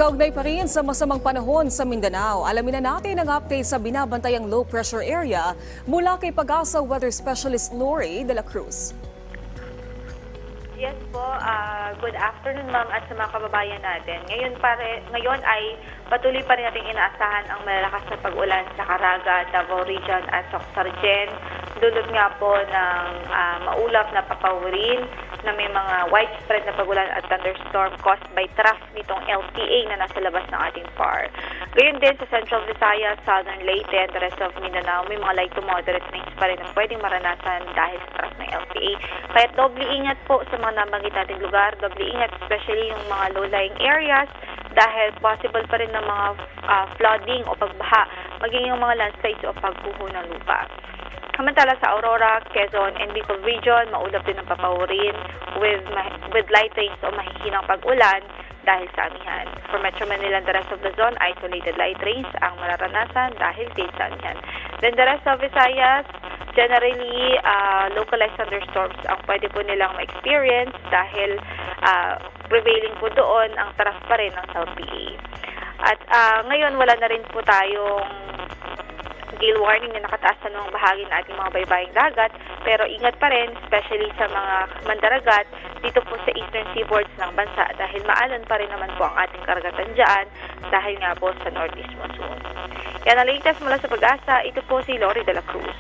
Kaugnay pa rin sa masamang panahon sa Mindanao, alamin na natin ang update sa binabantayang low pressure area mula kay Pag-asa Weather Specialist Lori de la Cruz. Yes po, good afternoon ma'am at sa mga kababayan natin. Ngayon ay patuloy pa rin natin inaasahan ang malalakas na pag-ulan sa Caraga, Davao Region at Soc-Sargen. Dulot nga po ng maulap na papawirin na may mga widespread na pag-ulan at thunderstorm caused by trough nitong LPA na nasa labas ng ating FAR. Gayon din sa Central Visayas, Southern Leyte and the rest of Mindanao, may mga light to moderate rains pa rin na pwedeng maranasan dahil sa trough ng LPA. Kaya doble ingat po sa mga nabanggit nating lugar, doble ingat especially yung mga low-lying areas dahil possible pa rin ng mga flooding o pagbaha, maging yung mga landslides o pagbuho ng lupa. Samantala sa Aurora, Quezon, and Bicol Region, maulap din ang papawirin with light rains o mahihinang pag-ulan dahil sa amihan. For Metro Manila and the rest of the zone, isolated light rains ang mararanasan dahil din sa amihan. Then the rest of Visayas, generally, localized thunderstorms ang pwede po nilang ma-experience dahil prevailing po doon ang taras pa rin ng South PA. At ngayon, wala na rin po tayong gale warning na nakataas sa mga bahagi ng ating mga baybaying dagat, pero ingat pa rin, especially sa mga mandaragat dito po sa eastern seaboards ng bansa dahil maalon pa rin naman po ang ating karagatan dyan dahil nga po sa northeast monsoon. Yan ang latest mula sa Pag-asa, ito po si Lori de la Cruz.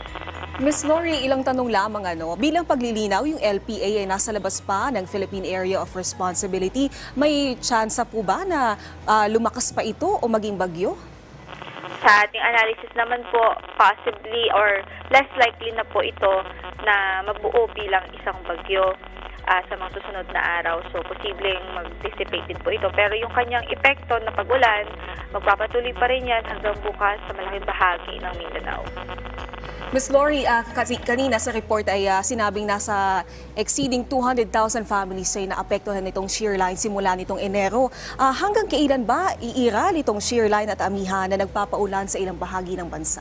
Miss Lori, ilang tanong lamang bilang paglilinaw, yung LPA ay nasa labas pa ng Philippine Area of Responsibility. May tsansa po ba na lumakas pa ito o maging bagyo? Sa ating analysis naman po, possibly or less likely na po ito na mabuo bilang isang bagyo sa mga susunod na araw. So, posibleng mag-dissipate din po ito. Pero yung kanyang epekto na pag-ulan, magpapatuloy pa rin yan hanggang bukas sa malaking bahagi ng Mindanao. Miss Lori, kasi kanina sa report ay sinabing nasa exceeding 200,000 families ay naapektuhan nitong shear line simula nitong Enero. Hanggang kailan ba iiral itong shear line at amihan na nagpapaulan sa ilang bahagi ng bansa?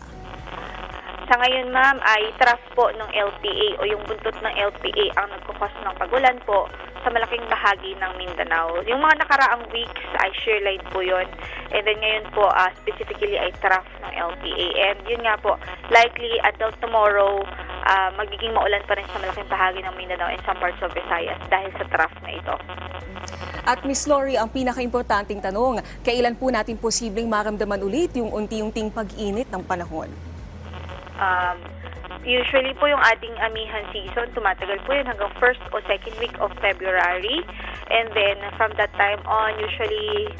Sa ngayon ma'am ay trough po ng LPA o yung buntot ng LPA ang nagkukos ng pag-ulan po sa malaking bahagi ng Mindanao. Yung mga nakaraang weeks ay shear line po yun. And then ngayon po specifically ay trough ng LPA. And yun nga po, likely until tomorrow, magiging maulan pa rin sa malaking bahagi ng Mindanao and some parts of Visayas dahil sa trough na ito. At Miss Lori, ang pinaka-importanting tanong, kailan po natin posibleng maramdaman ulit yung unti-unting pag-init ng panahon? Usually po yung ating amihan season, tumatagal po yun hanggang first o second week of February. And then from that time on, usually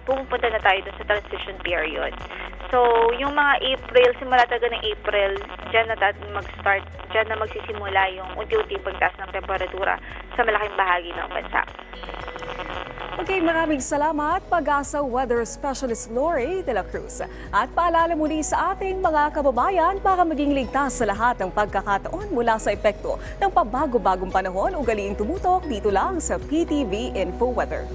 pumupunta na tayo dun sa transition period. So yung mga April, simula talaga ng April, dyan na magsisimula yung unti-unti pagtaas ng temperatura sa malaking bahagi ng bansa. Okay, maraming salamat, Pag-asa Weather Specialist Lori de la Cruz. At paalala muli sa ating mga kababayan para maging ligtas sa lahat ng pagkakataon mula sa epekto ng pabago-bagong panahon, ugaliing tumutok dito lang sa PTV Info Weather.